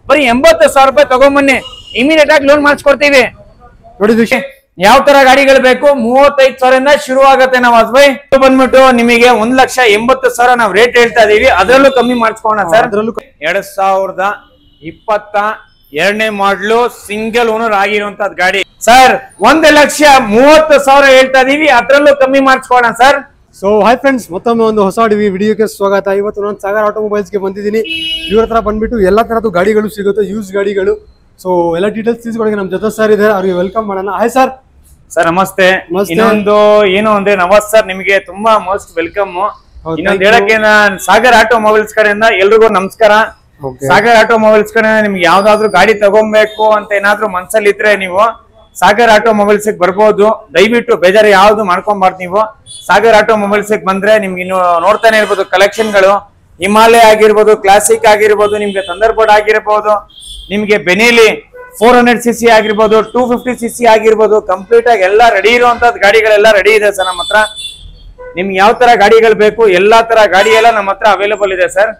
ಬರೀ 80,000 ರೂಪಾಯಿ ತಗೊಂಬನ್ನಿ, ಇಮಿಡಿಯೇಟ್ ಆಗಿ ಲೋನ್ ಮಾಡಿಸ್ಕೊಡ್ತೀವಿ ನೋಡಿ. ಯಾವ ತರ ಗಾಡಿಗಳು ಬೇಕು? 35,000 ಶುರು ಆಗುತ್ತೆ ನವಾಜ್ ಭಾಯ್. ಬಂದ್ಬಿಟ್ಟು ನಿಮಗೆ 1,80,000 ನಾವು ರೇಟ್ ಹೇಳ್ತಾ ಇದೀವಿ, ಅದರಲ್ಲೂ ಕಮ್ಮಿ ಮಾಡಿಸ್ಕೋಣ ಸರ್. 2022ನೇ ಮಾಡ್ಲು ಸಿಂಗಲ್ ಓನರ್ ಆಗಿರುವಂತದ್ ಗಾಡಿ ಸರ್. 1,30,30,000 ಹೇಳ್ತಾ ಇದೀವಿ, ಅದರಲ್ಲೂ ಕಮ್ಮಿ ಮಾಡಿಸ್ಕೋಣ ಸರ್. ಸೊ ಹಾಯ್ ಫ್ರೆಂಡ್ಸ್, ಮತ್ತೊಮ್ಮೆ ಒಂದು ಹೊಸ ವಿಡಿಯೋಗೆ ಸ್ವಾಗತ. ಇವತ್ತು ನಾನು ಸಾಗರ್ ಆಟೋಮೊಬೈಲ್ಸ್ಗೆ ಬಂದಿದ್ದೀನಿ. ಇವ್ರ ಹತ್ರ ಬಂದ್ಬಿಟ್ಟು ಎಲ್ಲ ತರದ್ದು ಗಾಡಿಗಳು ಸಿಗುತ್ತೆ, ಯೂಸ್ ಗಾಡಿಗಳು. ಸೊ ಎಲ್ಲ ಡೀಟೇಲ್ಸ್ ತಿಳಿಸ್ಕೊಡಕ್ಕೆ ನಮ್ಮ ಜೊತೆ ಸರ್ ಇದೆ, ಅವ್ರಿಗೆ ವೆಲ್ಕಮ್ ಮಾಡೋಣ. Hi sir. ಸರ್ ನಮಸ್ತೆ. ಇನ್ನೊಂದು ಏನು ಅಂದ್ರೆ ನವಾಜ್ ಸರ್, ನಿಮಗೆ ತುಂಬಾ ಮೋಸ್ಟ್ ವೆಲ್ಕಮ್. ಇನ್ನೊಂದು ಹೇಳಕ್ಕೆ ಸಾಗರ್ ಆಟೋಮೊಬೈಲ್ಸ್ ಕಡೆಯಿಂದ ಎಲ್ರಿಗೂ ನಮಸ್ಕಾರ. ಸಾಗರ್ ಆಟೋಮೊಬೈಲ್ಸ್ ಕಡೆ ನಿಮ್ಗೆ ಯಾವ್ದಾದ್ರು ಗಾಡಿ ತಗೊಬೇಕು ಅಂತ ಏನಾದ್ರು ಮನ್ಸಲ್ಲಿ ಇದ್ರೆ ನೀವು ಸಾಗರ್ ಆಟೋಮೊಬೈಲ್ಸ್ ಬರ್ಬೋದು. ದಯವಿಟ್ಟು ಬೇಜಾರು ಯಾವ್ದು ಮಾಡ್ಕೊಂಬಾರ್ದು. ನೀವು ಸಾಗರ್ ಆಟೋಮೊಬೈಲ್ಸ್ ಬಂದ್ರೆ ನಿಮ್ಗೆ ಇನ್ನು ನೋಡ್ತಾನೆ ಇರ್ಬೋದು ಕಲೆಕ್ಷನ್ ಗಳು. ಹಿಮಾಲಯ ಆಗಿರ್ಬೋದು, ಕ್ಲಾಸಿಕ್ ಆಗಿರ್ಬೋದು, ನಿಮ್ಗೆ ಥಂಡರ್ಬರ್ಡ್ ಆಗಿರ್ಬೋದು, ನಿಮ್ಗೆ ಬೆನೇಲಿ 400cc ಆಗಿರ್ಬೋದು, 250cc ಆಗಿರ್ಬೋದು, ಕಂಪ್ಲೀಟ್ ಆಗಿ ಎಲ್ಲ ರೆಡಿ ಇರುವಂತದ್ದು ಗಾಡಿಗಳೆಲ್ಲ ರೆಡಿ ಇದೆ ಸರ್ ನಮ್ಮ ಹತ್ರ. ನಿಮ್ಗೆ ಯಾವ ತರ ಗಾಡಿಗಳು ಬೇಕು ಎಲ್ಲಾ ತರ ಗಾಡಿ ಎಲ್ಲ ನಮ್ಮ ಹತ್ರ ಅವೈಲೇಬಲ್ ಇದೆ ಸರ್.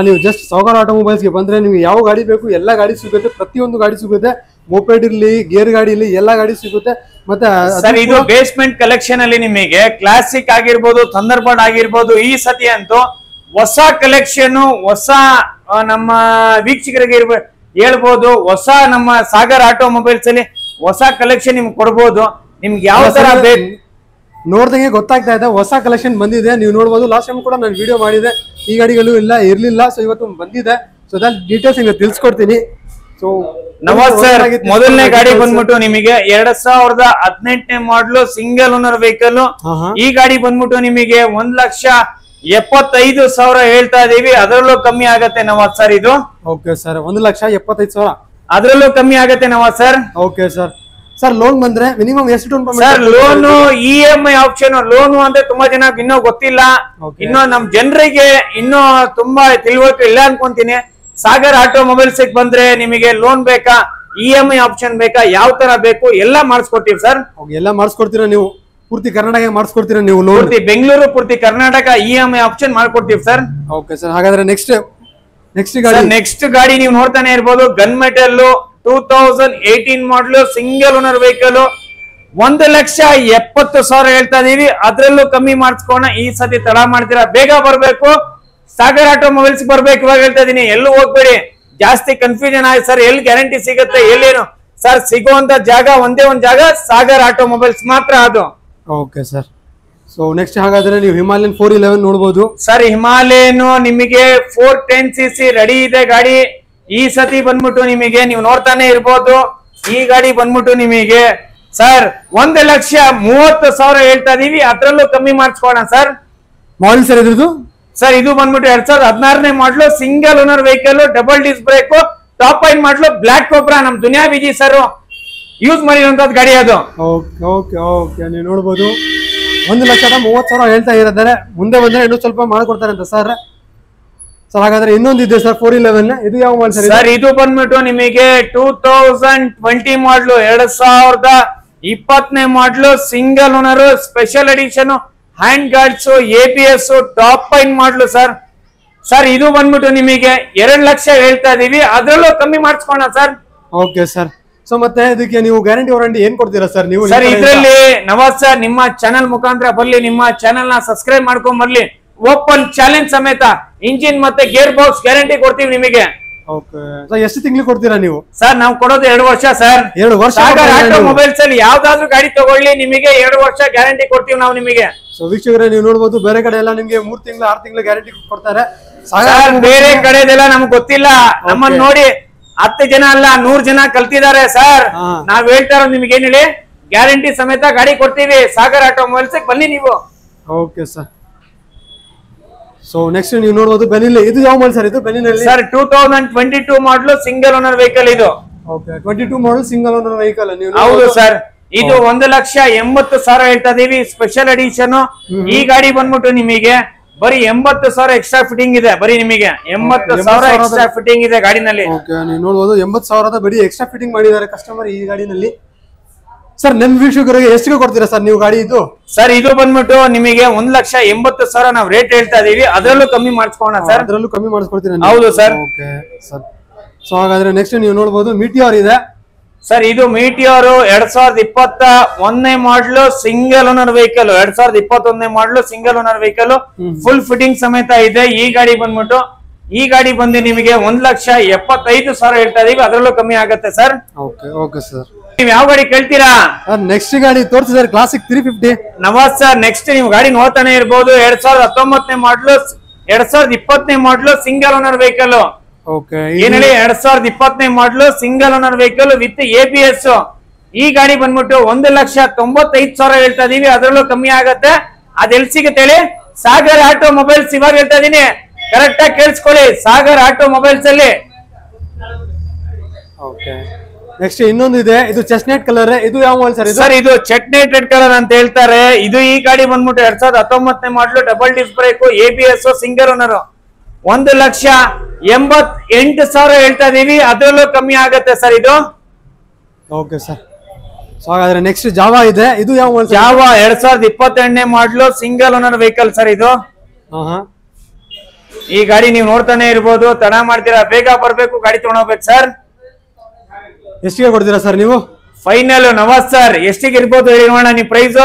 ನೀವು ಜಸ್ಟ್ ಸಾಗರ್ ಆಟೋಮೊಬೈಲ್ಸ್ಗೆ ಬಂದ್ರೆ ನಿಮ್ಗೆ ಯಾವ ಗಾಡಿ ಬೇಕು ಎಲ್ಲ ಗಾಡಿ ಸಿಗುತ್ತೆ, ಪ್ರತಿಯೊಂದು ಗಾಡಿ ಸಿಗುತ್ತೆ. ಮೊಪೆಡ್ ಇರ್ಲಿ, ಗೇರ್ ಗಾಡಿ ಇರ್ಲಿ, ಎಲ್ಲ ಗಾಡಿ ಸಿಗುತ್ತೆ. ಮತ್ತೆ ಸರ್ ಇದು ಬೇಸ್ಮೆಂಟ್ ಕಲೆಕ್ಷನ್ ಅಲ್ಲಿ ನಿಮಗೆ ಕ್ಲಾಸಿಕ್ ಆಗಿರ್ಬೋದು, ಥಂಡರ್ಬರ್ಡ್ ಆಗಿರ್ಬೋದು, ಈ ಸತಿ ಅಂತೂ ಹೊಸ ಕಲೆಕ್ಷನ್, ಹೊಸ ನಮ್ಮ ವೀಕ್ಷಕರಿಗೆ ಹೇಳ್ಬೋದು, ಹೊಸ ನಮ್ಮ ಸಾಗರ್ ಆಟೋಮೊಬೈಲ್ಸ್ ಅಲ್ಲಿ ಹೊಸ ಕಲೆಕ್ಷನ್ ನಿಮ್ಗೆ ಕೊಡ್ಬೋದು. ನಿಮ್ಗೆ ಯಾವ ತರ ಬೇಕು ನೋಡ್ದಂಗೆ ಗೊತ್ತಾಗ್ತಾ ಇದೆ, ಹೊಸ ಕಲೆಕ್ಷನ್ ಬಂದಿದೆ. ನೀವು ನೋಡ್ಬೋದು, ಲಾಸ್ಟ್ ಟೈಮ್ ಕೂಡ ನಾನು ವಿಡಿಯೋ ಮಾಡಿದೆ, ಈ ಗಾಡಿಗಳು ಇರ್ಲಿಲ್ಲ. ಸೊ ಇವತ್ತು ಬಂದಿದೆ, ಸೊ ಅದ್ರಲ್ಲಿ ಡೀಟೇಲ್ಸ್ ನಿಮಗೆ ತಿಳಿಸ್ಕೊಡ್ತೀನಿ. ಸೊ ನವಾಜ್ ಸರ್, ಮೊದಲನೇ ಗಾಡಿ ಬಂದ್ಬಿಟ್ಟು ನಿಮಗೆ 2018ನೇ ಮಾಡ್ಲು ಸಿಂಗಲ್ ಓನರ್ ವೆಹಿಕಲ್. ಈ ಗಾಡಿ ಬಂದ್ಬಿಟ್ಟು ನಿಮಗೆ 1,75,000 ಹೇಳ್ತಾ ಇದೀವಿ, ಅದರಲ್ಲೂ ಕಮ್ಮಿ ಆಗತ್ತೆ ನವಾಜ್ ಸರ್. ಇದು ಓಕೆ ಸರ್, 1,75,000 ಅದರಲ್ಲೂ ಕಮ್ಮಿ ಆಗತ್ತೆ Nawaz sir. Okay sir. Sir loan ಬಂದ್ರೆ ಮಿನಿಮಮ್ ಎಷ್ಟು sir? Loan EMI option. Loan ಅಂದ್ರೆ ತುಂಬಾ ಜನ ಇನ್ನೂ ಗೊತ್ತಿಲ್ಲ, ಇನ್ನು ನಮ್ ಜನರಿಗೆ ಇನ್ನೂ ತುಂಬಾ ತಿಳುವಳಿಕೆ ಇಲ್ಲ ಅನ್ಕೊಂತೀನಿ. ಸಾಗರ್ ಆಟೋಮೊಬೈಲ್ಸ್ ಬಂದ್ರೆ ನಿಮಗೆ ಲೋನ್ ಬೇಕಾ, EMI ಆಪ್ಷನ್ ಬೇಕಾ, ಯಾವ ತರ ಬೇಕು ಎಲ್ಲ ಮಾಡಿಸ್ಕೊಡ್ತೀವಿ ಸರ್. ಎಲ್ಲ ಮಾಡಿಸ್ಕೊಡ್ತೀರಾ ನೀವು? ಪೂರ್ತಿ ಕರ್ನಾಟಕ ಮಾಡಿಸ್ಕೊಡ್ತೀರಾ ನೀವು ಲೋನ್? ಪೂರ್ತಿ ಬೆಂಗಳೂರು, ಪೂರ್ತಿ ಕರ್ನಾಟಕ EMI ಆಪ್ಷನ್ ಮಾಡ್ಕೊಡ್ತೀವಿ ಸರ್. Okay sir. ಹಾಗಾದ್ರೆ ನೆಕ್ಸ್ಟ್ ಗಾಡಿ ನೀವು ನೋಡ್ತಾನೆ ಇರ್ಬೋದು, ಗನ್ ಮೆಟಲ್ 2018 ಮಾಡಲು ಸಿಂಗಲ್ ಓನರ್ ವೆಹಿಕಲ್. 1,70,000 ಹೇಳ್ತಾ ಇದೀವಿ, ಅದ್ರಲ್ಲೂ ಕಮ್ಮಿ ಮಾಡಿಸ್ಕೋಣ. ಈ ಸತಿ ತಡ ಮಾಡ್ತೀರಾ, ಬೇಗ ಬರ್ಬೇಕು, ಸಾಗರ್ ಆಟೋಮೊಬೈಲ್ಸ್ ಬರ್ಬೇಕು. ಇವಾಗ ಹೇಳ್ತಾ ಇದೀನಿ, ಎಲ್ಲೂ ಹೋಗ್ಬೇಡಿ, ಜಾಸ್ತಿ ಕನ್ಫ್ಯೂಷನ್ ಆಯ್ತು ಸರ್. ಎಲ್ಲಿ ಗ್ಯಾರಂಟಿ ಸಿಗುತ್ತೆ ಎಲ್ಲೇನು ಸರ್? ಸಿಗುವಂತ ಜಾಗ ಒಂದೇ ಒಂದ್ ಜಾಗ, ಸಾಗರ್ ಆಟೋಮೊಬೈಲ್ಸ್ ಮಾತ್ರ ಅದು. Okay sir. ಸೊ ನೆಕ್ಸ್ಟ್ ಹಾಗಾದ್ರೆ ನೀವು ಹಿಮಾಲಯನ್ 411 ನೋಡಬಹುದು ಸರ್. ಹಿಮಾಲಯನ್ ನಿಮಗೆ 410cc ರೆಡಿ ಇದೆ ಗಾಡಿ. ಈ ಸತಿ ಬಂದ್ಬಿಟ್ಟು ನಿಮಗೆ ನೀವು ನೋಡ್ತಾನೆ ಇರ್ಬೋದು, ಈ ಗಾಡಿ ಬಂದ್ಬಿಟ್ಟು ನಿಮಗೆ ಸರ್ 1,30,000 ಹೇಳ್ತಾ ಇದೀವಿ, ಅದ್ರಲ್ಲೂ ಕಮ್ಮಿ ಮಾಡಿಸ್ಕೋಣ ಸರ್. ಮಾಡಲ್ ಸರ್ ಇದ್ರದ್ದು? ಸರ್ ಇದು ಬಂದ್ಬಿಟ್ಟು 2016ನೇ model single owner vehicle, double disc brake, top end model, black cobra, ನಮ್ ದುನಿಯಾ ವಿಜಿ ಸರ್ ಯೂಸ್ ಮಾಡಿರುವಂತದ್ ಗಾಡಿ ಅದು. ಓಕೆ. ನೀವು ನೋಡ್ಬೋದು 1,30,30,000 ಹೇಳ್ತಾ ಇದ್ದಾರೆ. ಮುಂದೆ ಬಂದ್ರೆ ಇನ್ನೂ ಸ್ವಲ್ಪ ಮಾಡ್ಕೊಡ್ತಾರೆ ಅಂತ ಸರ್. ಸರ್ ಹಾಗಾದ್ರೆ ಇನ್ನೊಂದಿದೆ ಸರ್ 411, ಇದು ಯಾವ ಮಾಡಲ್ ಸರ್? ಸರ್ ಇದು ಬಂದ್ಬಿಟ್ಟು ನಿಮಗೆ 2020 ಮಾಡ್ಲು, 2020ನೇ model, single owner, special edition, hand guards, ABS, top end model sir. Sir ಇದು ಬಂದ್ಬಿಟ್ಟು ನಿಮಗೆ 2 ಲಕ್ಷ ಹೇಳ್ತಾ ಇದೀವಿ, ಅದ್ರಲ್ಲೂ ಕಮ್ಮಿ ಮಾಡಿಸ್ಕೋಣ ಸರ್. Okay sir. ಸೊ ಮತ್ತೆ ಇದಕ್ಕೆ ನೀವು ಗ್ಯಾರಂಟಿ ವಾರಂಟಿ ಏನ್ ಕೊಡ್ತೀರಾ ಸರ್ ನೀವು? ಸರ್ ಇದ್ರಲ್ಲಿ ನವಾಜ್ ಸರ್, ನಿಮ್ಮ ಚಾನಲ್ ಮುಖಾಂತರ ಬರ್ಲಿ, ನಿಮ್ಮ ಚಾನಲ್ ನ ಸಬ್ಸ್ಕ್ರೈಬ್ ಮಾಡ್ಕೊಂಡ್ ಬರ್ಲಿ, ಓಪನ್ ಚಾಲೆಂಜ್ ಸಮೇತ ಇಂಜಿನ್ ಮತ್ತೆ ಗೇರ್ ಬಾಕ್ಸ್ ಗ್ಯಾರಂಟಿ ಕೊಡ್ತೀವಿ ನಿಮಗೆ. Okay sir. ಎಷ್ಟು ತಿಂಗಳು ಕೊಡ್ತೀರಾ ನೀವು? ಸರ್ ನಾವು ಕೊಡೋದು 2 ವರ್ಷ ಸರ್. 2 ವರ್ಷ. ಸಾಗರ್ ಆಟೋಮೊಬೈಲ್ಸ್ ಅಲ್ಲಿ ಯಾವ್ದಾದ್ರು ಗಾಡಿ ತಗೊಳ್ಳಿ, ನಿಮಗೆ 2 ವರ್ಷ ಗ್ಯಾರಂಟಿ ಕೊಡ್ತೀವಿ ನಾವು ನಿಮಗೆ. ಸೊ ವೀಕ್ಷಕರೇ, ನೀವು ನೋಡ್ಬೋದು, ಬೇರೆ ಕಡೆ ಎಲ್ಲ ನಿಮ್ಗೆ 3 ತಿಂಗಳು 6 ತಿಂಗಳು ಗ್ಯಾರಂಟಿ ಕೊಡ್ತಾರೆ. ಬೇರೆ ಕಡೆದೆಲ್ಲ ನಮ್ಗೆ ಗೊತ್ತಿಲ್ಲ, ನಮ್ಮನ್ನ ನೋಡಿ 10 ಜನ ಅಲ್ಲ 100 ಜನ ಕಲ್ತಿದ್ದಾರೆ ಸರ್. ನಾವ್ ಹೇಳ್ತಾ ಇರೋದು ನಿಮ್ಗೆ ಏನ್ ಹೇಳಿ, ಗ್ಯಾರಂಟಿ ಸಮೇತ ಗಾಡಿ ಕೊಡ್ತೀವಿ. ಸಾಗರ್ ಆಟೋಮೊಬೈಲ್ಸ್ ಬನ್ನಿ ನೀವು. Okay sir. ಸೊ ನೆಕ್ಸ್ಟ್ ನೀವು ನೋಡಬಹುದು ಬೆನಿಲಿ, ಇದು ಯಾವ ಮಾಡಲ್ ಸರ್? ಇದು ಬೆನಿಲಿ ಸರ್ 2022 ಮಾಡಲು ಸಿಂಗಲ್ ಓನರ್ ವೆಹಿಕಲ್ ಇದು. Okay, 22 model single owner vehicle. ಹೌದು ಸರ್. ಇದು 1,80,000 ಹೇಳ್ತಾ ಇದೀವಿ, ಸ್ಪೆಷಲ್ ಎಡಿಷನ್. ಈ ಗಾಡಿ ಬಂದ್ಬಿಟ್ಟು ನಿಮಗೆ ಬರೀ 80,000 ಎಕ್ಸ್ಟ್ರಾ ಫಿಟ್ಟಿಂಗ್ ಇದೆ. ಬರೀ ನಿಮಗೆ 80,000 ಎಕ್ಸ್ಟ್ರಾ ಫಿಟ್ಟಿಂಗ್ ಇದೆ ಗಾಡಿನಲ್ಲಿ. ಓಕೆ, ನೀವು ನೋಡಬಹುದು 80,000 ಬರೀ ಎಕ್ಸ್ಟ್ರಾ ಫಿಟ್ಟಿಂಗ್ ಮಾಡಿದ್ದಾರೆ ಕಸ್ಟಮರ್ ಈ ಗಾಡಿನಲ್ಲಿ. ಸರ್ ನಿಮ್ ವೀಕ್ಷಕರಿಗೆ ಎಷ್ಟು ಕೊಡ್ತೀರಾ ಸರ್ ನೀವು ಗಾಡಿ ಇದು? ಸರ್ ಇದು ಬಂದ್ಬಿಟ್ಟು ನಿಮಗೆ 1,80,000 ನಾವು ರೇಟ್ ಹೇಳ್ತಾ ಇದೀವಿ, ಅದರಲ್ಲೂ ಕಮ್ಮಿ ಮಾಡಿಸ್ಕೋಣ ಸರ್. ಅದರಲ್ಲೂ ಕಮ್ಮಿ ಮಾಡಿಸ್ಕೊಡ್ತೀರಾ? ಹೌದು ಸರ್. Okay sir. ಸೊ ಹಾಗಾದ್ರೆ ನೆಕ್ಸ್ಟ್ ನೀವು ನೋಡಬಹುದು ಮೀಟಿಯೋರ್ ಇದೆ ಸರ್. ಇದು ಮೀಟಿಯೋರ್ 2021ನೇ ಮಾಡಲು ಸಿಂಗಲ್ ಓನರ್ ವೆಹಿಕಲ್. 2021ನೇ model single owner vehicle, full fitting ಸಮೇತ ಇದೆ. ಈ ಗಾಡಿ ಬಂದು ನಿಮಗೆ 1,75,000 ಹೇಳ್ತಾ ಇದೀವಿ, ಅದರಲ್ಲೂ ಕಮ್ಮಿ ಆಗುತ್ತೆ ಸರ್. Okay sir. ನೀವ್ ಯಾವ ಗಾಡಿ ಕೇಳ್ತೀರಾ? ನೆಕ್ಸ್ಟ್ ಗಾಡಿ ತೋರಿಸಿದ್ರೆ ಕ್ಲಾಸಿಕ್ 350. ನವಾಜ್ ಸರ್, ನೆಕ್ಸ್ಟ್ ನೀವು ಗಾಡಿ ನೋಡ್ತಾನೆ ಇರ್ಬೋದು. 2019ನೇ ಮಾಡಲು 2020ನೇ ಮಾಡಲು ಸಿಂಗಲ್ ಓನರ್ ವೆಹಿಕಲ್. ಏನ್ ಹೇಳಿ, 2020ನೇ ಮಾಡಲು single owner vehicle with ABS. ಈ ಗಾಡಿ ಬಂದ್ಬಿಟ್ಟು 1,95,000 ಹೇಳ್ತಾ ಇದೀವಿ, ಅದರಲ್ಲೂ ಕಮ್ಮಿ ಆಗತ್ತೆ. ಅದ್ ಎಲ್ಲಿ ಸಿಗುತ್ತೆ ಹೇಳಿ? Sagar automobiles. ಇವಾಗ ಹೇಳ್ತಾ ಇದೀನಿ, ಕರೆಕ್ಟ್ ಆಗಿ ಕೇಳಿಸ್ಕೊಳ್ಳಿ. ಸಾಗರ್ ಆಟೋ ಮೊಬೈಲ್ಸ್ ಅಲ್ಲಿ. ನೆಕ್ಸ್ಟ್ ಇನ್ನೊಂದು ಇದೆ, ಇದು ಚೆಸ್ಟ್ನಟ್ ಕಲರ್. ಇದು ಯಾವ ಮಾಡೆಲ್ ಸರ್? ಸರ್ ಇದು ಚೆಸ್ಟ್ನಟ್ ರೆಡ್ ಕಲರ್ ಅಂತ ಹೇಳ್ತಾರೆ. ಇದು ಈ ಗಾಡಿ ಬಂದ್ಬಿಟ್ಟು 2019ನೇ model, double disc brake, ABS, single owner. 1,88,000 ಹೇಳ್ತಾ ಇದೀವಿ, ಅದರಲ್ಲೂ ಕಮ್ಮಿ ಆಗತ್ತೆ ಸರ್ ಇದು. Okay sir. ಸೊ ಹಾಗಾದ್ರೆ ನೆಕ್ಸ್ಟ್ ಜಾವಾ ಇದೆ. ಇದು ಯಾವ ಮಾಡೆಲ್? ಜಾವಾ 2022ನೇ ಮಾಡಲು ಸಿಂಗಲ್ ಓನರ್ ವೆಹಿಕಲ್ ಸರ್ ಇದು. ಈ ಗಾಡಿ ನೀವು ನೋಡ್ತಾನೆ ಇರ್ಬೋದು. ತಡ ಮಾಡ್ತೀರಾ, ಬೇಗ ಬರ್ಬೇಕು, ಗಾಡಿ ತಗೊಂಡೋಗ್ಬೇಕು ಸರ್. ಎಷ್ಟಿಗೆ ಕೊಡ್ತೀರಾ ಸರ್ ನೀವು? ಫೈನಲ್ ನವಾಜ್ ಸರ್ ಎಷ್ಟಿಗೆ ಇರ್ಬೋದು ಹೇಳಿ ನೋಡೋಣ. ನೀವು ಪ್ರೈಸ್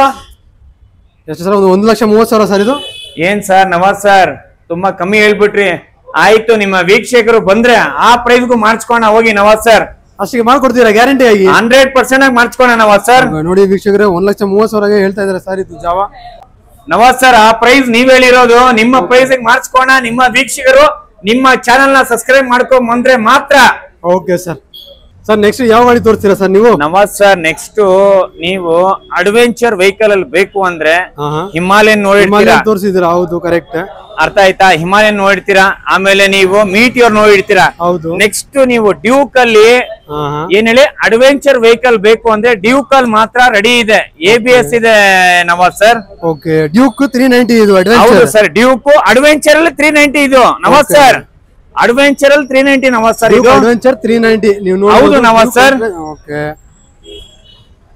ಎಷ್ಟು ಸರ್? 1,30,30,000 ಸರ್ ಇದು. ಏನ್ ಸರ್ ನವಾಜ್ ಸರ್, ತುಂಬಾ ಕಮ್ಮಿ ಹೇಳ್ಬಿಟ್ರಿ. ಆಯ್ತು, ನಿಮ್ಮ ವೀಕ್ಷಕರು ಬಂದ್ರೆ ಆ ಪ್ರೈಸ್ಗೂ ಮಾಡಿಸ್ಕೋಣ ಹೋಗಿ ನವಾಜ್ ಸರ್. ಅಷ್ಟಿಗೆ ಮಾಡ್ಕೊಡ್ತೀರಾ ಗ್ಯಾರಂಟಿ ಆಗಿ? 100% ಆಗಿ ಮಾಡಿಸ್ಕೋಣ ನವಾಜ್ ಸರ್. ನೋಡಿ ವೀಕ್ಷಕರೇ, 1,30,30,000 ಹೇಳ್ತಾ ಇದಾರೆ ಸರ್ ಇದು ಜಾವಾ. ನವಾಜ್ ಸರ್, ಆ ಪ್ರೈಸ್ ನೀವ್ ಹೇಳಿರೋದು. ನಿಮ್ಮ ಪ್ರೈಸ್ ಮಾಡಿಸ್ಕೋಣ. ನಿಮ್ಮ ವೀಕ್ಷಕರು ನಿಮ್ಮ ಚಾನೆಲ್ ನ ಸಬ್ಸ್ಕ್ರೈಬ್ ಮಾಡ್ಕೊಂಡ್ ಬಂದ್ರೆ ಮಾತ್ರ. Okay sir. ಸರ್ ನೆಕ್ಸ್ಟ್ ಯಾವ ಗಾಡಿ ತೋರಿಸ್ತೀರಾ ಸರ್ ನೀವು? ನವಾಜ್ ಸರ್, ನೆಕ್ಸ್ಟ್ ನೀವು ಅಡ್ವೆಂಚರ್ ವೆಹಿಕಲ್ ಅಲ್ಲಿ ಬೇಕು ಅಂದ್ರೆ ಹಿಮಾಲಯನ್ ನೋಡಿರ್ತೀರಾ. ತೋರಿಸಿದ್ದೀರಾ? ಹೌದು, ಕರೆಕ್ಟ್. ಅರ್ಥ ಆಯ್ತಾ? ಹಿಮಾಲಯನ್ ನೋಡಿರ್ತೀರಾ, ಆಮೇಲೆ ನೀವು ಮೀಟಿಯೋರ್ ನೋಡಿರ್ತೀರಾ. ಹೌದು. ನೆಕ್ಸ್ಟ್ ನೀವು ಡ್ಯೂಕ್ ಅಲ್ಲಿ ಏನ್ ಹೇಳಿ, ಅಡ್ವೆಂಚರ್ ವೆಹಿಕಲ್ ಬೇಕು ಅಂದ್ರೆ ಡ್ಯೂಕ್ ಅಲ್ಲಿ ಮಾತ್ರ ರೆಡಿ ಇದೆ. ABS ಇದೆ ನವಾಜ್ ಸರ್. ಓಕೆ, ಡ್ಯೂಕ್ 390 ಇದು ಅಡ್ವೆಂಚರ್. ಹೌದು ಸರ್, ಡ್ಯೂಕ್ ಅಡ್ವೆಂಚರ್ ಅಲ್ಲಿ 390 ಇದು ನವಾಜ್ ಸರ್. ಅಡ್ವೆಂಚರ್ ಅಲ್ಲಿ 390 ನವಾಜ್ ಸರ್. ಇದು ಅಡ್ವೆಂಚರ್ 390 ನೀವು ನೋಡಿ. ಹೌದು ನವಾಜ್ ಸರ್. ಓಕೆ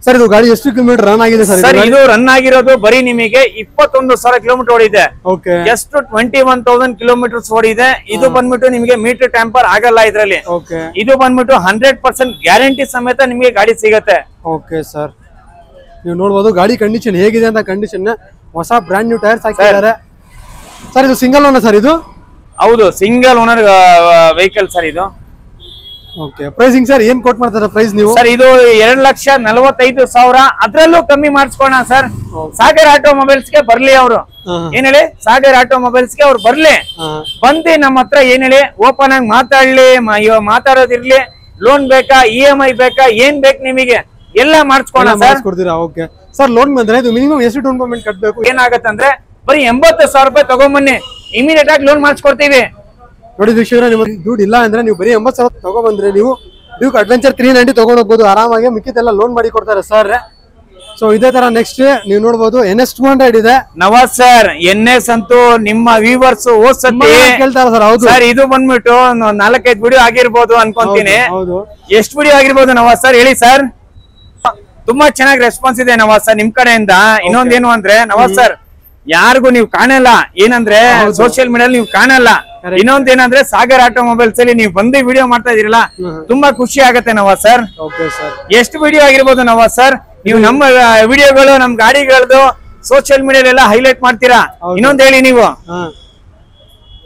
ಸರ್, ಇದು ಗಾಡಿ ಎಷ್ಟು ಕಿಲೋಮೀಟರ್ ರನ್ ಆಗಿದೆ ಸರ್? ಸರ್ ಇದು ರನ್ ಆಗಿರೋದು ಬರೀ ನಿಮಗೆ 21,000 ಕಿಲೋಮೀಟರ್ ಓಡಿದೆ. ಓಕೆ, ಎಷ್ಟು 21,000 ಕಿಲೋಮೀಟರ್ಸ್ ಓಡಿದೆ. ಇದು ಬಂದ್ಬಿಟ್ಟು ನಿಮಗೆ ಮೀಟರ್ ಟ್ಯಾಂಪರ್ ಆಗಲ್ಲ ಇದ್ರಲ್ಲಿ. ಓಕೆ, ಇದು ಬಂದ್ಬಿಟ್ಟು 100% ಗ್ಯಾರಂಟಿ ಸಮೇತ ನಿಮಗೆ ಗಾಡಿ ಸಿಗತ್ತೆ. ಓಕೆ ಸರ್, ನೀವು ನೋಡಬಹುದು ಗಾಡಿ ಕಂಡೀಷನ್ ಹೇಗಿದೆ ಅಂತ. ಕಂಡೀಷನ್ ಹೊಸ ಬ್ರಾಂಡ್ ನ್ಯೂ ಟೈರ್ಸ್ ಹಾಕಿದ್ದಾರೆ ಸರ್. ಇದು ಸಿಂಗಲ್ ಓನರ್ ಸರ್ ಇದು? ಹೌದು, ಸಿಂಗಲ್ ಓನರ್ ವೆಹಿಕಲ್ ಸರ್ ಇದು. ಓಕೆ, ಪ್ರೈಸಿಂಗ್ ಸರ್ ಏನ್ ಕೋಟ್ ಮಾಡ್ತಾರೆ ಪ್ರೈಸ್ ನೀವು? ಸರ್ ಇದು 2,45,000, ಅದ್ರಲ್ಲೂ ಕಮ್ಮಿ ಮಾಡಿಸ್ಕೋಣ ಸರ್. ಸಾಗರ್ ಆಟೋ ಮೊಬೈಲ್ಸ್ ಗೆ ಬರ್ಲಿ ಅವರು. ಏನ್ ಹೇಳಿ, ಸಾಗರ್ ಆಟೋ ಮೊಬೈಲ್ಸ್ ಗೆ ಅವ್ರು ಬರ್ಲಿ, ಬಂದು ನಮ್ಮ ಹತ್ರ ಏನ್ ಹೇಳಿ ಓಪನ್ ಆಗಿ ಮಾತಾಡ್ಲಿ. ಮಾತಾಡೋದಿರ್ಲಿ, ಲೋನ್ ಬೇಕಾ, EMI ಬೇಕಾ, ಏನ್ ಬೇಕು ನಿಮಗೆ ಎಲ್ಲ ಮಾಡಿಸ್ಕೋಣ ಸರ್. ಓಕೆ ಸರ್, ಲೋನ್ ಬಂದ್ರೆ ಇದು ಮಿನಿಮಮ್ ಎಷ್ಟು ಡೌನ್ ಪೇಮೆಂಟ್ ಕಟ್ಟಬೇಕು? ಏನಾಗತ್ತಂದ್ರೆ ಬರೀ 80,000 ರೂಪಾಯಿ ತಗೊಂಬನ್ನಿ, ಇಮಿಡಿಯೇಟ್ ಆಗಿ ಲೋನ್ ಮಾಡಿಸ್ಕೊಡ್ತೀವಿ. ನೋಡಿ ವೀಕ್ಷಕರೇ, ನಿಮಗೆ ದುಡ್ಡು ಇಲ್ಲ ಅಂದ್ರೆ ನೀವು ಬರೀ 80,000 ತಗೊಂಡ್ಬಂದ್ರೆ ನೀವು ಡ್ಯೂಕ್ ಅಡ್ವೆಂಚರ್ 390 ತಗೊಂಡ್ ಹೋಗ್ಬೋದು ಆರಾಮಾಗಿ. ಮಿಕ್ಕಿದೆಲ್ಲ ಲೋನ್ ಮಾಡಿ ಕೊಡ್ತಾರೆ ಸರ್. ಸೊ ಇದೇ ತರ ನೆಕ್ಸ್ಟ್ ನೀವು ನೋಡಬಹುದು NS 200 ಇದೆ. ನವಾಜ್ ಸರ್, NS ಅಂತೂ ನಿಮ್ಮ ವ್ಯೂವರ್ಸ್ ಓದ್ಸತಿ ಕೇಳ್ತಾರ ಸರ್. ಹೌದು ಸರ್, ಇದು ಬಂದ್ಬಿಟ್ಟು 4-5 ವಿಡಿಯೋ ಆಗಿರ್ಬೋದು ಅನ್ಕೊಂತೀನಿ. ಎಷ್ಟು ವಿಡಿಯೋ ಆಗಿರ್ಬೋದು ನವಾಜ್ ಸರ್ ಹೇಳಿ ಸರ್? ತುಂಬಾ ಚೆನ್ನಾಗಿ ರೆಸ್ಪಾನ್ಸ್ ಇದೆ ನವಾಜ್ ಸರ್ ನಿಮ್ ಕಡೆಯಿಂದ. ಇನ್ನೊಂದೇನು ಅಂದ್ರೆ ನವಾಜ್ ಸರ್, ಯಾರಿಗೂ ನೀವು ಕಾಣಲ್ಲ, ಏನಂದ್ರೆ ಸೋಷಿಯಲ್ ಮೀಡಿಯಾ ನೀವು ಕಾಣಲ್ಲ. ಇನ್ನೊಂದೇನಂದ್ರೆ ಸಾಗರ್ ಆಟೋ ಮೊಬೈಲ್ಸ್ ಅಲ್ಲಿ ನೀವು ಬಂದು ವಿಡಿಯೋ ಮಾಡ್ತಾ ಇದೀರಲ್ಲ, ತುಂಬಾ ಖುಷಿ ಆಗತ್ತೆ ನವಾಜ್ ಸರ್. ಎಷ್ಟು ವಿಡಿಯೋ ಆಗಿರ್ಬೋದು ನವಾಜ್ ಸರ್, ನೀವು ನಮ್ಮ ವಿಡಿಯೋಗಳು, ನಮ್ ಗಾಡಿಗಳದ್ದು ಸೋಷಿಯಲ್ ಮೀಡಿಯಾಲೆಲ್ಲ ಹೈಲೈಟ್ ಮಾಡ್ತೀರಾ. ಇನ್ನೊಂದ್ ಹೇಳಿ ನೀವು.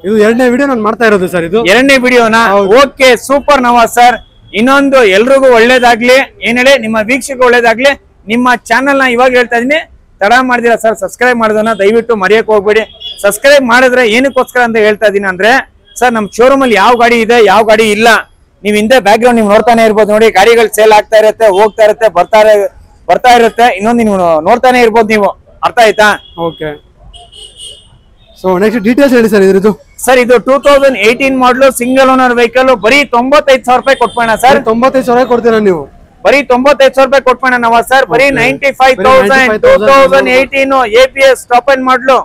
ಇದು ಎರಡನೇ ವಿಡಿಯೋ ನಾನು ಮಾಡ್ತಾ ಇರೋದು ಸರ್. ಇದು ಎರಡನೇ ವಿಡಿಯೋನಾ? Okay, super Nawaz sir. ಇನ್ನೊಂದು ಎಲ್ರಿಗೂ ಒಳ್ಳೇದಾಗ್ಲಿ, ಏನ್ ಹೇಳಿ ನಿಮ್ಮ ವೀಕ್ಷಕ ಒಳ್ಳೇದಾಗ್ಲಿ. ನಿಮ್ಮ ಚಾನೆಲ್ ನ ಇವಾಗ ಹೇಳ್ತಾ ಇದೀನಿ, ತಡ ಮಾಡಿದಿರಾ ಸರ್, ಸಬ್ಸ್ಕ್ರೈಬ್ ಮಾಡೋದನ್ನ ದಯವಿಟ್ಟು ಮರೆಯಕ್ ಹೋಗ್ಬೇಡಿ. ಸಬ್ಸ್ಕ್ರೈಬ್ ಮಾಡಿದ್ರೆ ಏನಕ್ಕೋಸ್ಕರ ಅಂತ ಹೇಳ್ತಾ ಇದೀನಿ ಅಂದ್ರೆ ಸರ್, ನಮ್ ಶೋರೂಮ್ ಅಲ್ಲಿ ಯಾವ ಗಾಡಿ ಇದೆ, ಯಾವ ಗಾಡಿ ಇಲ್ಲ, ನೀವ್ ಹಿಂದೆ ಬ್ಯಾಕ್ ಗ್ರೌಂಡ್ ನೀವು ನೋಡ್ತಾನೆ ಇರ್ಬೋದು. ನೋಡಿ, ಗಾಡಿಗಳು ಸೇಲ್ ಆಗ್ತಾ ಇರುತ್ತೆ, ಹೋಗ್ತಾ ಇರುತ್ತೆ, ಬರ್ತಾ ಇರುತ್ತೆ. ಇನ್ನೊಂದು ನೀವು ನೋಡ್ತಾನೆ ಇರ್ಬೋದು ನೀವು. ಅರ್ಥ ಆಯ್ತಾ? ಓಕೆ, ಸೊ ನೆಕ್ಸ್ಟ್ ಡೀಟೇಲ್ಸ್ ಹೇಳಿ ಸರ್ ಇದ್ರದ್ದು. ಸರ್ ಇದು 2018 ಮಾಡಲು ಸಿಂಗಲ್ ಓನರ್ ವೆಹಿಕಲ್. ಬರೀ 95,000 ರೂಪಾಯಿ ಕೊಟ್ಬೋಣ ಸರ್. 95,000 ಕೊಡ್ತೀರಾ ನೀವು? ಬರೀ 95,000 ರೂಪಾಯಿ ಕೊಟ್ಬೋಣ ನವಾಜ್ ಸರ್. ಬರೀ 95,000. 2018 ABS ಟಾಪ್ ಎಂಡ್ ಮಾಡಲು.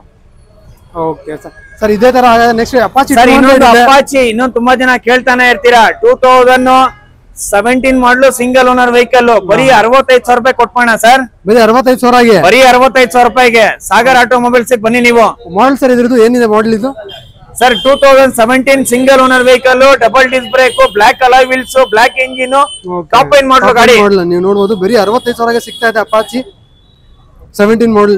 Okay sir. ಸರ್ ಇದೇ ತರ ನೆಕ್ಸ್ಟ್ ಅಪಾಚಿ. ಸರ್ ಇನ್ನೊಂದು ಅಪಾಚಿ, ಇನ್ನೊಂದು ತುಂಬಾ ಜನ ಕೇಳ್ತಾನೆ ಇರ್ತೀರಾ. 2017 ಮಾಡಲು ಸಿಂಗಲ್ ಓನರ್ ವೆಹಿಕಲ್. ಬರೀ 65,000 ರೂಪಾಯಿ ಕೊಟ್ಬೋಣ ಸರ್. ಬರೀ 65,000ಗೆ? ಬರೀ 65,000 ರೂಪಾಯಿಗೆ ಸಾಗರ್ ಆಟೋ ಮೊಬೈಲ್ಸ್ ಬನ್ನಿ ನೀವು. ಮಾಡಲ್ ಸರ್ ಇದ್ರದ್ದು ಏನಿದೆ ಮಾಡಲ್ ಇದು? Sir 2017 single owner vehicle, double disc brake, black alloy wheels, black engine, top end model ಗಾಡಿ. ನೀವು ನೋಡಬಹುದು ಬರೀ 65,000ಗೆ ಸಿಗ್ತಾ ಇದೆ ಅಪಾಚಿ 17 ಮಾಡಲ್.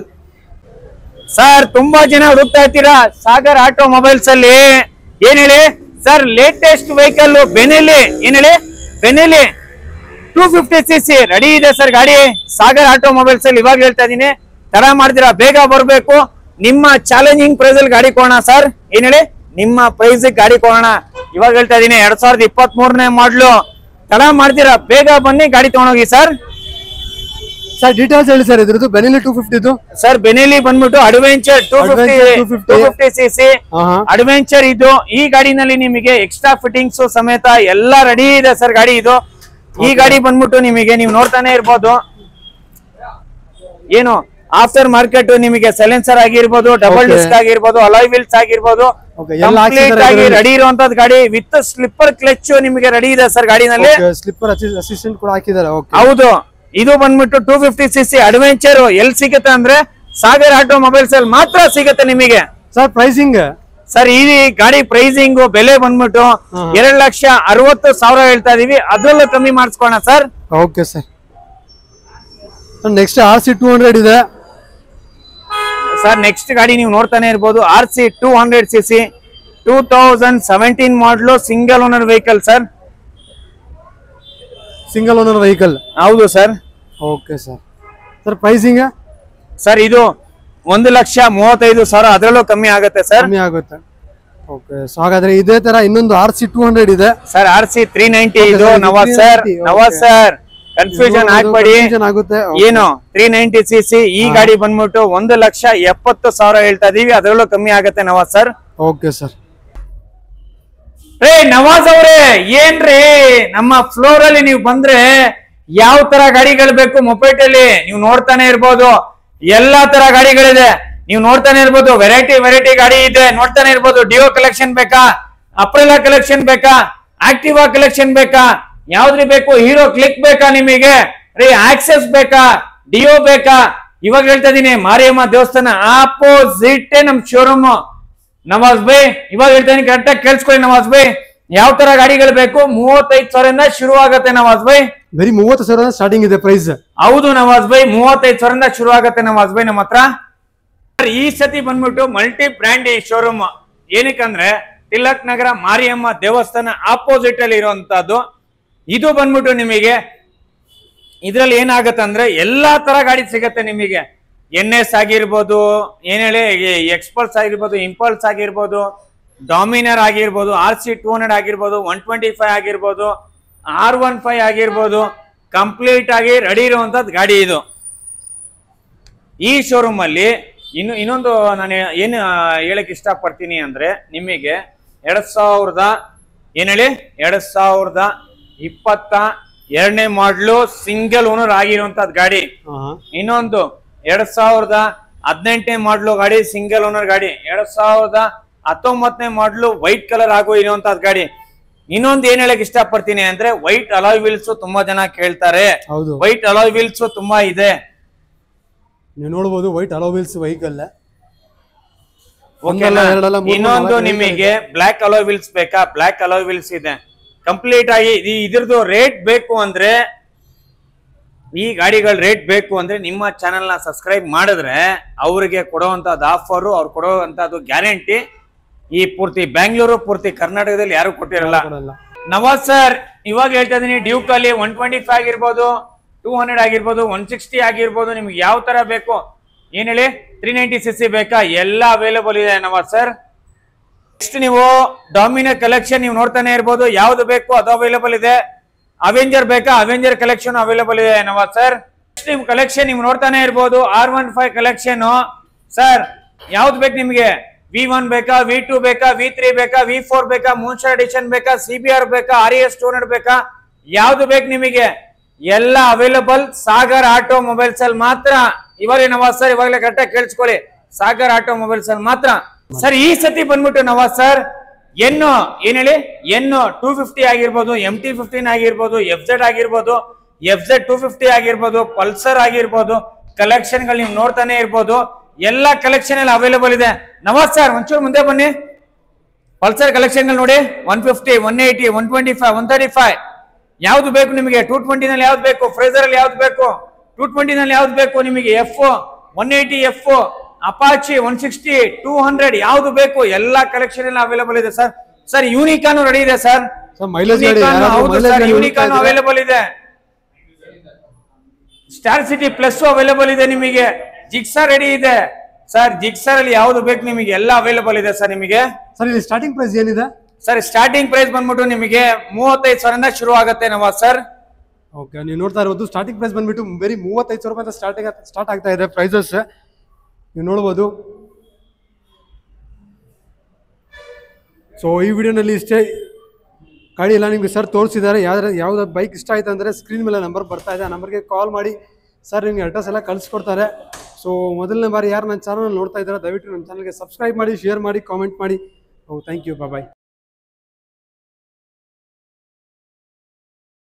ಸರ್ ತುಂಬಾ ಜನ ಹುಡುಕ್ತಾ ಇರ್ತೀರಾ ಸಾಗರ್ ಆಟೋ ಮೊಬೈಲ್ಸ್ ಅಲ್ಲಿ. ಏನ್ ಹೇಳಿ ಸರ್, ಲೇಟೆಸ್ಟ್ ವೆಹಿಕಲ್ ಬೆನೆಲಿ, ಏನ್ ಹೇಳಿ ಬೆನೆಲಿ 250cc ರೆಡಿ ಇದೆ ಸರ್ ಗಾಡಿ. ಸಾಗರ್ ಆಟೋ ಮೊಬೈಲ್ಸ್ ಅಲ್ಲಿ ಇವಾಗ ಹೇಳ್ತಾ ಇದೀನಿ, ತರ ಮಾಡ್ತೀರಾ ಬೇಗ ಬರ್ಬೇಕು. ನಿಮ್ಮ ಚಾಲೆಂಜಿಂಗ್ ಪ್ರೈಸ್ ಅಲ್ಲಿ ಗಾಡಿ ಕೊಡೋಣ ಸರ್. ಏನ್ ಹೇಳಿ ನಿಮ್ಮ ಪ್ರೈಸ್ ಗಾಡಿ ಕೊಡೋಣ. ಇವಾಗ ಹೇಳ್ತಾ ಇದೀನಿ 2023ನೇ ಮಾಡ್ಲು. ತರ ಮಾಡ್ತೀರಾ ಬೇಗ ಬನ್ನಿ ಗಾಡಿ ತಗೊಂಡೋಗಿ ಸರ್. ಸರ್ ಡೀಟೇಲ್ಸ್ ಹೇಳಿ ಸರ್ ಇದ್ರದ್ದು. ಬೆನೆಲಿ 250 ಸರ್ ಬೆನೆಲಿ ಬಂದ್ಬಿಟ್ಟು ಅಡ್ವೆಂಚರ್ 250cc ಅಡ್ವೆಂಚರ್ ಇದು. ಈ ಗಾಡಿನಲ್ಲಿ ನಿಮಗೆ ಎಕ್ಸ್ಟ್ರಾ ಫಿಟ್ಟಿಂಗ್ಸ್ ಸಮೇತ ಎಲ್ಲ ರೆಡಿ ಇದೆ ಸರ್ ಗಾಡಿ ಇದು. ಈ ಗಾಡಿ ಬಂದ್ಬಿಟ್ಟು ನಿಮಗೆ ನೀವು ನೋಡ್ತಾನೆ ಇರ್ಬೋದು, ಏನು ಆಫ್ಟರ್ ಮಾರ್ಕೆಟ್ ನಿಮಗೆ ಸೈಲೆನ್ಸರ್ ಆಗಿರ್ಬೋದು, ಡಬಲ್ ಡಿಸ್ಕ್ ಆಗಿರ್ಬೋದು, ಅಲಾಯ್ ವೀಲ್ಸ್ ಆಗಿರ್ಬೋದು, ಕಂಪ್ಲೀಟ್ ಆಗಿ ರೆಡಿ ಇರುವಂತದ್ದು ಗಾಡಿ. ವಿತ್ ಸ್ಲಿಪ್ಪರ್ ಕ್ಲಚ್ ನಿಮಗೆ ರೆಡಿ ಇದೆ ಸರ್ ಗಾಡಿನಲ್ಲಿ. ಸ್ಲಿಪ್ಪರ್ ಅಸಿಸ್ಟೆಂಟ್ ಕೂಡ ಹಾಕಿದ್ದಾರೆ. ಹೌದು, ಇದು ಬಂದ್ಬಿಟ್ಟು 250cc ಅಡ್ವೆಂಚರ್. ಎಲ್ಲಿ ಸಿಗುತ್ತೆ ಅಂದ್ರೆ ಸಾಗರ್ ಆಟೋ ಮೊಬೈಲ್ಸ್ ಅಲ್ಲಿ ಮಾತ್ರ ಸಿಗುತ್ತೆ ನಿಮಗೆ. ಸರ್ ಪ್ರೈಸಿಂಗ್ ಸರ್ ಈ ಗಾಡಿ ಪ್ರೈಸಿಂಗ್ ಬೆಲೆ ಬಂದ್ಬಿಟ್ಟು 2,60,000 ಹೇಳ್ತಾ ಇದೀವಿ, ಅದ್ರಲ್ಲೂ ಕಮ್ಮಿ ಮಾಡಿಸ್ಕೋಣ sir. Okay sir. Next RC 200 ಇದೆ ಸರ್. ನೆಕ್ಸ್ಟ್ ಗಾಡಿ ನೀವು ನೋಡ್ತಾನೆ ಇರ್ಬೋದು, RC 200cc 2017 model single owner vehicle sir. Single owner vehicle ಹೌದು sir. Okay sir. Sir pricing sir ಇದು 1,35,000, ಅದರಲ್ಲೂ ಕಮ್ಮಿ ಆಗುತ್ತೆ ಸರ್. ಕಮ್ಮಿ ಆಗುತ್ತೆ. ಓಕೆ. ಸೊ ಹಾಗಾದ್ರೆ ಇದೇ ತರ ಇನ್ನೊಂದು RC 200 ಇದೆ ಸರ್. RC 390 ಇದು Nawaz sir. Nawaz sir confusion ಆಗ್ಬೇಡಿ, ಏನು 390cc ಈ ಗಾಡಿ ಬಂದ್ಬಿಟ್ಟು 1,70,000 ಹೇಳ್ತಾ ಇದೀವಿ, ಅದರಲ್ಲೂ ಕಮ್ಮಿ ಆಗುತ್ತೆ ನವಾಜ್ ಸರ್. Okay sir. ರೇ ನವಾಜ್ ಅವ್ರೆ, ಏನ್ರಿ ನಮ್ಮ ಫ್ಲೋರ್ ಅಲ್ಲಿ ನೀವು ಬಂದ್ರೆ ಯಾವ ತರ ಗಾಡಿಗಳು ಬೇಕು ಮೊಪೈಟ್ ಅಲ್ಲಿ ನೀವು ನೋಡ್ತಾನೆ ಇರ್ಬೋದು. ಎಲ್ಲಾ ತರ ಗಾಡಿಗಳಿದೆ, ನೀವು ನೋಡ್ತಾನೆ ಇರ್ಬೋದು. ವೆರೈಟಿ ಗಾಡಿ ಇದೆ, ನೋಡ್ತಾನೆ ಇರ್ಬೋದು. ಡಿಯೋ ಕಲೆಕ್ಷನ್ ಬೇಕಾ, ಅಪ್ರೆಲಾ ಕಲೆಕ್ಷನ್ ಬೇಕಾ, ಆಕ್ಟಿವಾ ಕಲೆಕ್ಷನ್ ಬೇಕಾ, ಯಾವ್ದ್ರಿ ಬೇಕು, ಹೀರೋ ಕ್ಲಿಕ್ ಬೇಕಾ ನಿಮಗೆ, ರೀ ಆಕ್ಸೆಸ್ ಬೇಕಾ, ಡಿಯೋ ಬೇಕಾ. ಇವಾಗ ಹೇಳ್ತಾ ಇದೀನಿ ಮಾರಿಯಮ್ಮ ದೇವಸ್ಥಾನ ಆಪೋಸಿಟ್ ನಮ್ ಶೋರೂಮ್ ನವಾಜ್ ಬೈ. ಇವಾಗ ಹೇಳ್ತಾ ಇದೀನಿ ಕರೆಕ್ಟ್ ಆಗಿ ಕೇಳಿಸ್ಕೊಳ್ಳಿ ನವಾಜ್ ಬೈ. ಯಾವ ತರ ಗಾಡಿಗಳು ಬೇಕು, 35,000 ಶುರು ಆಗತ್ತೆ ನವಾಜ್ ಬೈ. ಬರೀ 30,000 ಸ್ಟಾರ್ಟಿಂಗ್ ಇದೆ ಪ್ರೈಸ್. ಹೌದು ನವಾಜ್ ಬೈ, 35,000 ಶುರು ಆಗತ್ತೆ ನವಾಜ್ ಬೈ ನಮ್ಮ ಹತ್ರ. ಈ ಸತಿ ಬಂದ್ಬಿಟ್ಟು ಮಲ್ಟಿ ಬ್ರ್ಯಾಂಡ್ ಈ ಶೋರೂಮ್. ಏನಕ್ಕಂದ್ರೆ ತಿಲಕ್ ನಗರ ಮಾರಿಯಮ್ಮ ದೇವಸ್ಥಾನ ಆಪೋಸಿಟ್ ಅಲ್ಲಿ ಇರುವಂತದ್ದು. ಇದು ಬಂದ್ಬಿಟ್ಟು ನಿಮಗೆ ಇದ್ರಲ್ಲಿ ಏನಾಗತ್ತಂದ್ರೆ ಎಲ್ಲಾ ತರ ಗಾಡಿ ಸಿಗತ್ತೆ ನಿಮಗೆ. NS ಆಗಿರ್ಬೋದು, ಏನ್ ಹೇಳಿ ಎಕ್ಸ್ಪಲ್ಸ್ ಆಗಿರ್ಬೋದು, ಇಂಪಲ್ಸ್ ಆಗಿರ್ಬೋದು, ಡಾಮಿನರ್ ಆಗಿರ್ಬೋದು, RC 200 ಆಗಿರ್ಬೋದು, 125 ಆಗಿರ್ಬೋದು, R15 ಆಗಿರ್ಬೋದು, ಕಂಪ್ಲೀಟ್ ಆಗಿ ರೆಡಿ ಇರುವಂತದ್ದು ಗಾಡಿ ಇದು. ಈ ಶೋರೂಮ್ ಅಲ್ಲಿ ಇನ್ನೊಂದು ನಾನು ಏನು ಹೇಳಕ್ ಇಷ್ಟಪಡ್ತೀನಿ ಅಂದ್ರೆ ನಿಮಗೆ 2022ನೇ ಮಾಡ್ಲು ಸಿಂಗಲ್ ಓನರ್ ಆಗಿರುವಂತದ್ ಗಾಡಿ. ಇನ್ನೊಂದು 2018ನೇ ಮಾಡ್ಲು ಗಾಡಿ ಸಿಂಗಲ್ ಓನರ್ ಗಾಡಿ. 2019ನೇ ಮಾಡ್ಲು ವೈಟ್ ಕಲರ್ ಆಗೋ ಇರುವಂತದ್ ಗಾಡಿ. ಇನ್ನೊಂದು ಏನ್ ಹೇಳಕ್ ಇಷ್ಟಪಡ್ತೀನಿ ಅಂದ್ರೆ ವೈಟ್ ಅಲಾಯ್ ವೀಲ್ಸ್ ತುಂಬಾ ಜನ ಕೇಳ್ತಾರೆ. ವೈಟ್ ಅಲಾಯ್ ವೀಲ್ಸ್ ತುಂಬಾ ಇದೆ, ನೀವು ನೋಡಬಹುದು. White alloy wheels vehicle. ಇನ್ನೊಂದು ನಿಮಗೆ ಬ್ಲಾಕ್ ಅಲಾಯ್ ವೀಲ್ಸ್ ಬೇಕಾ, ಬ್ಲಾಕ್ ಅಲಾಯ್ ವೀಲ್ಸ್ ಇದೆ ಕಂಪ್ಲೀಟ್ ಆಗಿ. ಇದ್ರದ್ದು ರೇಟ್ ಬೇಕು ಅಂದ್ರೆ, ಈ ಗಾಡಿಗಳ ರೇಟ್ ಬೇಕು ಅಂದ್ರೆ ನಿಮ್ಮ ಚಾನೆಲ್ ನ ಸಬ್ಸ್ಕ್ರೈಬ್ ಮಾಡಿದ್ರೆ ಅವ್ರಿಗೆ ಕೊಡುವಂತದ್ದು ಆಫರ್, ಅವ್ರು ಕೊಡುವಂತದ್ದು ಗ್ಯಾರಂಟಿ ಈ ಪೂರ್ತಿ ಬ್ಯಾಂಗ್ಳೂರು ಪೂರ್ತಿ ಕರ್ನಾಟಕದಲ್ಲಿ ಯಾರು ಕೊಟ್ಟಿರಲ್ಲ. ನವಾಜ್ ಸರ್ ಇವಾಗ ಹೇಳ್ತಾ ಇದೀನಿ, ಡ್ಯೂಕ್ ಅಲ್ಲಿ 125 ಆಗಿರ್ಬೋದು, 200 ಆಗಿರ್ಬೋದು, 160 ಆಗಿರ್ಬೋದು, ನಿಮ್ಗೆ ಯಾವ ತರ ಬೇಕು. ಏನ್ ಹೇಳಿ 390cc ಬೇಕಾ, ಎಲ್ಲ ಅವೈಲೇಬಲ್ ಇದೆ ನವಾಜ್ ಸರ್. ನೆಕ್ಸ್ಟ್ ನೀವು ಡಾಮಿನರ್ ಕಲೆಕ್ಷನ್ ನೀವು ನೋಡ್ತಾನೆ ಇರ್ಬೋದು, ಯಾವ್ದು ಬೇಕು ಅದು ಅವೈಲೇಬಲ್ ಇದೆ. ಅವೆಂಜರ್ ಬೇಕಾ, ಅವೆಂಜರ್ ಕಲೆಕ್ಷನ್ ಅವೈಲೇಬಲ್ ಇದೆ ನವಾಜ್ ಸರ್. ನೆಕ್ಸ್ಟ್ ನಿಮ್ ಕಲೆಕ್ಷನ್ ನೀವು ನೋಡ್ತಾನೆ ಇರ್ಬೋದು, R15 ಕಲೆಕ್ಷನ್ ಸರ್. ಯಾವ್ದು ಬೇಕು ನಿಮ್ಗೆ, V1 ಬೇಕಾ, V2 ಬೇಕಾ, V3 ಬೇಕಾ, V4 ಬೇಕಾ, ಮೂನ್ಸ್ಟಾರ್ ಎಡಿಷನ್ ಬೇಕಾ, CBR ಬೇಕಾ, RS 200 ಬೇಕಾ, ಯಾವ್ದು ಬೇಕು ನಿಮಗೆ ಎಲ್ಲ ಅವೈಲೇಬಲ್ ಸಾಗರ್ ಆಟೋ ಮೊಬೈಲ್ಸ್ ಅಲ್ಲಿ ಮಾತ್ರ. ಇವಾಗಲೇ ನವಾಜ್ ಸರ್ ಇವಾಗಲೇ ಕರೆಕ್ಟಾಗಿ ಕೇಳಿಸ್ಕೊಳ್ಳಿ, ಸಾಗರ್ ಆಟೋ ಮೊಬೈಲ್ಸ್ ಅಲ್ಲಿ ಮಾತ್ರ ಸರ್. ಈ ಸತಿ ಬಂದ್ಬಿಟ್ಟು ನವಾಜ್ ಸರ್ ಏನ್ ಹೇಳಿ 250 ಆಗಿರ್ಬೋದು, MT-15 ಆಗಿರ್ಬೋದು, FZ ಆಗಿರ್ಬೋದು, FZ 250 ಆಗಿರ್ಬೋದು, ಪಲ್ಸರ್ ಆಗಿರ್ಬೋದು, ಕಲೆಕ್ಷನ್ ಗಳು ನೀವು ನೋಡ್ತಾನೆ ಇರ್ಬೋದು. ಎಲ್ಲ ಕಲೆಕ್ಷನ್ ಎಲ್ಲ ಅವೈಲೇಬಲ್ ಇದೆ ನವಾಜ್ ಸರ್. ಒಂಚೂರು ಮುಂದೆ ಬನ್ನಿ. ಪಲ್ಸರ್ ಕಲೆಕ್ಷನ್ ನೋಡಿ 150, 180, 125, 135 ಯಾವ್ದು ಬೇಕು ನಿಮಗೆ? 220 ನಲ್ಲಿ ಯಾವ್ದು ಬೇಕು? ಫ್ರೇಜರ್ ಅಲ್ಲಿ ಯಾವ್ದು ಬೇಕು? 220 ನಲ್ಲಿ ಯಾವ್ದು ಬೇಕು ನಿಮಗೆ? ಎಫ್ 180, ಎಫ್ ಅಪಾಚಿ 160, 200 ಯಾವ್ದು ಬೇಕು? ಎಲ್ಲಾ ಕಲೆಕ್ಷನ್ ಎಲ್ಲ ಅವೈಲೇಬಲ್ ಇದೆ ಸರ್. ಸರ್ ಯೂನಿಕಾನು ರೆಡಿ ಇದೆ ಸರ್. ಯೂನಿಕಾನು ಅವೈಲೇಬಲ್ ಇದೆ. ಸ್ಟಾರ್ ಸಿಟಿ ಪ್ಲಸ್ ಅವೈಲೇಬಲ್ ಇದೆ ನಿಮಗೆ. ಜಿಕ್ಸರ್ ರೆಡಿ ಇದೆ ಸರ್. ಜಿಕ್ಸರ್ ಅಲ್ಲಿ ಯಾವ್ದು ಬೇಕು ನಿಮಗೆ? ಎಲ್ಲ ಅವೈಲೇಬಲ್ ಇದೆ ಸರ್ ನಿಮಗೆ. ಸರ್ ಇಲ್ಲಿ ಸ್ಟಾರ್ಟಿಂಗ್ ಪ್ರೈಸ್ ಏನಿದೆ ಸರ್? ಸ್ಟಾರ್ಟಿಂಗ್ ಪ್ರೈಸ್ ಬಂದ್ಬಿಟ್ಟು ನಿಮಗೆ 35,000 ಶುರು ಆಗುತ್ತೆ ನವಾಜ್ ಸರ್. ಓಕೆ, ನೀವು ನೋಡ್ತಾ ಇರೋದು ಸ್ಟಾರ್ಟಿಂಗ್ ಪ್ರೈಸ್ ಬಂದ್ಬಿಟ್ಟು ಬರೀ 35,000 ರೂಪಾಯಿ ಸ್ಟಾರ್ಟ್ ಆಗ್ತಾ ಇದೆ ಪ್ರೈಸಸ್. ನೀವು ನೋಡ್ಬೋದು. ಸೊ ಈ ವಿಡಿಯೋನಲ್ಲಿ ಇಷ್ಟೇ ಗಾಡಿ ಎಲ್ಲ ನಿಮಗೆ ಸರ್ ತೋರಿಸಿದ್ದಾರೆ. ಯಾವ್ದು ಬೈಕ್ ಇಷ್ಟ ಆಯ್ತು ಅಂದರೆ ಸ್ಕ್ರೀನ್ ಮೇಲೆ ನಂಬರ್ ಬರ್ತಾ ಇದೆ, ಆ ನಂಬರ್ಗೆ ಕಾಲ್ ಮಾಡಿ ಸರ್ ನಿಮಗೆ ಅಡ್ರೆಸ್ ಎಲ್ಲ ಕಳಿಸ್ಕೊಡ್ತಾರೆ. ಸೊ ಮೊದಲನೇ ಬಾರಿ ಯಾರು ನನ್ನ ಚಾನಲ್ ನೋಡ್ತಾ ಇದ್ದಾರೆ ದಯವಿಟ್ಟು ನನ್ನ ಚಾನಲ್ಗೆ ಸಬ್ಸ್ಕ್ರೈಬ್ ಮಾಡಿ, ಶೇರ್ ಮಾಡಿ, ಕಾಮೆಂಟ್ ಮಾಡಿ. Thank you, bye.